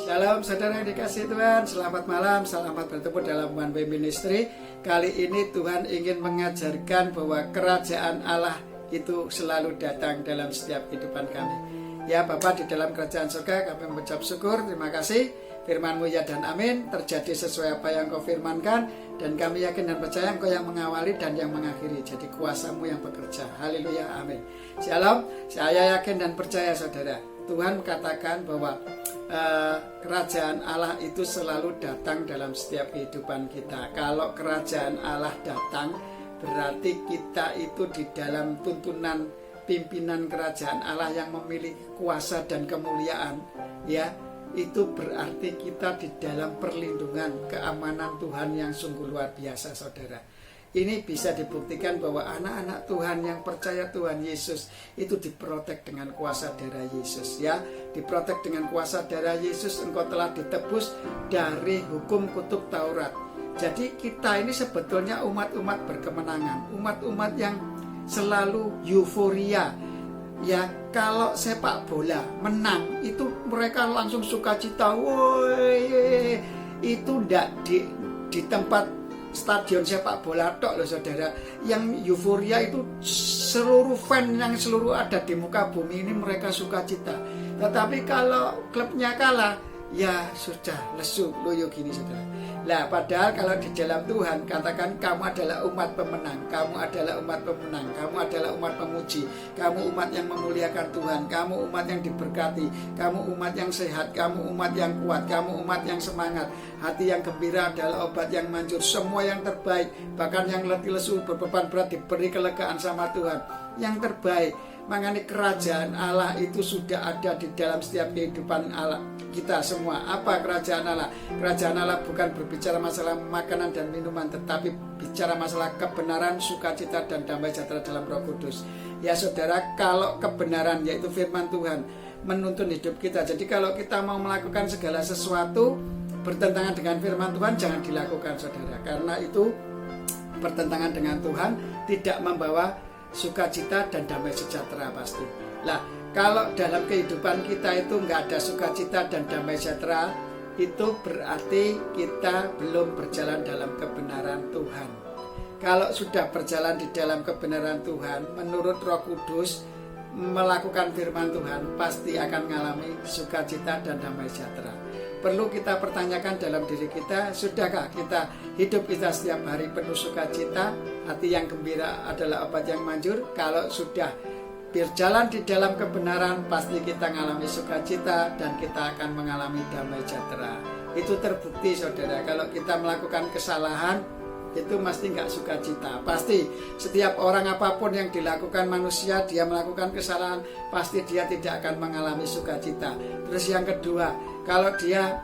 Shalom saudara yang dikasihi Tuhan, selamat malam, selamat bertemu dalam One Way Ministry. Kali ini Tuhan ingin mengajarkan bahwa kerajaan Allah itu selalu datang dalam setiap kehidupan kami. Ya Bapa, di dalam kerajaan surga kami mengucap syukur, terima kasih. Firman-Mu ya dan amin, terjadi sesuai apa yang Kau firmankan. Dan kami yakin dan percaya Engkau yang mengawali dan yang mengakhiri. Jadi kuasa-Mu yang bekerja. Haleluya, amin. Shalom, saya yakin dan percaya saudara, Tuhan katakan bahwa kerajaan Allah itu selalu datang dalam setiap kehidupan kita. Kalau kerajaan Allah datang, berarti kita itu di dalam tuntunan pimpinan kerajaan Allah yang memiliki kuasa dan kemuliaan. Ya, itu berarti kita di dalam perlindungan keamanan Tuhan yang sungguh luar biasa saudara. Ini bisa dibuktikan bahwa anak-anak Tuhan yang percaya Tuhan Yesus itu diprotek dengan kuasa darah Yesus, ya. Diprotek dengan kuasa darah Yesus, engkau telah ditebus dari hukum kutuk Taurat. Jadi kita ini sebetulnya umat-umat berkemenangan, umat-umat yang selalu euforia. Ya, kalau sepak bola menang itu mereka langsung sukacita. Woi, itu ndak di tempat stadion sepak bola tok loh saudara. Yang euforia itu seluruh fan yang seluruh ada di muka bumi ini mereka sukacita. Tetapi kalau klubnya kalah, ya sudah lesu loyo gini saudara. Nah, padahal kalau di dalam Tuhan katakan kamu adalah umat pemenang, kamu adalah umat pemenang, kamu adalah umat pemuji, kamu umat yang memuliakan Tuhan, kamu umat yang diberkati, kamu umat yang sehat, kamu umat yang kuat, kamu umat yang semangat, hati yang gembira adalah obat yang manjur, semua yang terbaik, bahkan yang letih lesu berbeban berat diberi kelegaan sama Tuhan, yang terbaik. Makanya kerajaan Allah itu sudah ada di dalam setiap kehidupan Allah kita semua. Apa kerajaan Allah? Kerajaan Allah bukan berbicara masalah makanan dan minuman, tetapi bicara masalah kebenaran, sukacita dan damai sejahtera dalam Roh Kudus. Ya saudara, kalau kebenaran yaitu firman Tuhan menuntun hidup kita. Jadi kalau kita mau melakukan segala sesuatu bertentangan dengan firman Tuhan, jangan dilakukan saudara. Karena itu bertentangan dengan Tuhan, tidak membawa sukacita dan damai sejahtera pasti. Lah, kalau dalam kehidupan kita itu nggak ada sukacita dan damai sejahtera, itu berarti kita belum berjalan dalam kebenaran Tuhan. Kalau sudah berjalan di dalam kebenaran Tuhan, menurut Roh Kudus, melakukan firman Tuhan, pasti akan mengalami sukacita dan damai sejahtera. Perlu kita pertanyakan dalam diri kita, sudahkah kita hidup kita setiap hari penuh sukacita, hati yang gembira adalah obat yang manjur? Kalau sudah berjalan di dalam kebenaran, pasti kita mengalami sukacita dan kita akan mengalami damai sejahtera. Itu terbukti saudara, kalau kita melakukan kesalahan, itu pasti nggak sukacita. Pasti setiap orang apapun yang dilakukan manusia, dia melakukan kesalahan, pasti dia tidak akan mengalami sukacita. Terus yang kedua, kalau dia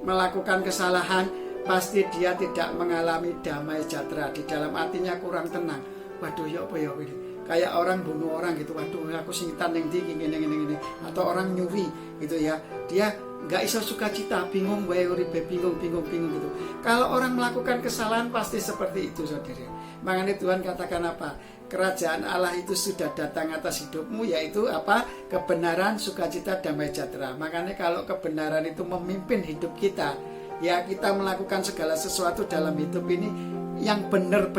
melakukan kesalahan, pasti dia tidak mengalami damai sejahtera. Di dalam hatinya kurang tenang. Waduh, ya apa ya ini? Kayak orang bunuh orang gitu. Waduh, aku singitan yang tinggi gini. Atau orang nyuri gitu ya. Dia nggak iso sukacita, bingung wae uripe, bingung gitu. Kalau orang melakukan kesalahan pasti seperti itu saudara. Makanya Tuhan katakan apa? Kerajaan Allah itu sudah datang atas hidupmu, yaitu apa? Kebenaran, sukacita, damai sejahtera. Makanya kalau kebenaran itu memimpin hidup kita, ya kita melakukan segala sesuatu dalam hidup ini yang benar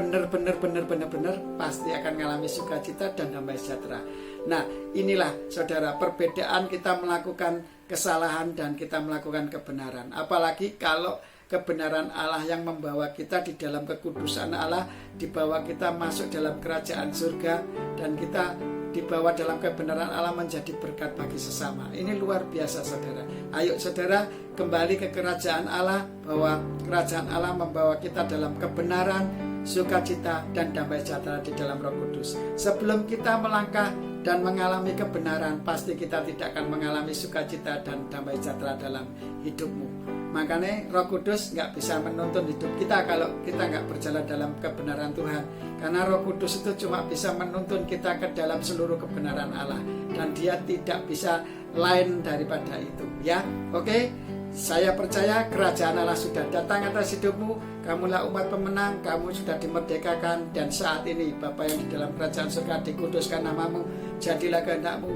pasti akan mengalami sukacita dan damai sejahtera. Nah, inilah saudara perbedaan kita melakukan kesalahan dan kita melakukan kebenaran. Apalagi kalau kebenaran Allah yang membawa kita di dalam kekudusan Allah, dibawa kita masuk dalam kerajaan surga, dan kita dibawa dalam kebenaran Allah menjadi berkat bagi sesama. Ini luar biasa saudara. Ayo saudara kembali ke kerajaan Allah, bahwa kerajaan Allah membawa kita dalam kebenaran, sukacita dan damai sejahtera di dalam Roh Kudus. Sebelum kita melangkah dan mengalami kebenaran, pasti kita tidak akan mengalami sukacita dan damai sejahtera dalam hidupmu. Makanya Roh Kudus nggak bisa menuntun hidup kita kalau kita nggak berjalan dalam kebenaran Tuhan. Karena Roh Kudus itu cuma bisa menuntun kita ke dalam seluruh kebenaran Allah, dan dia tidak bisa lain daripada itu. Ya, oke. Saya percaya kerajaan Allah sudah datang atas hidupmu. Kamulah umat pemenang, kamu sudah dimerdekakan. Dan saat ini Bapa yang di dalam kerajaan surga, dikuduskan namamu, jadilah kehendakmu,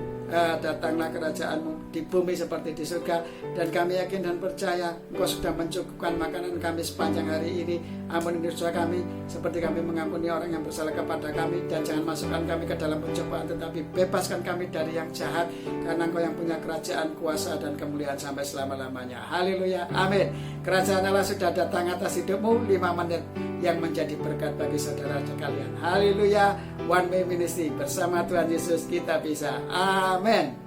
datanglah kerajaanmu. di bumi seperti di surga. Dan kami yakin dan percaya Engkau sudah mencukupkan makanan kami sepanjang hari ini. Ampuni dosa kami seperti kami mengampuni orang yang bersalah kepada kami, dan jangan masukkan kami ke dalam pencobaan, tetapi bebaskan kami dari yang jahat, karena Engkau yang punya kerajaan, kuasa, dan kemuliaan sampai selama-lamanya. Haleluya, amin. Kerajaan Allah sudah datang atas hidupmu. 5 menit yang menjadi berkat bagi saudara sekalian. Haleluya. One Way Ministry, bersama Tuhan Yesus kita bisa. Amin.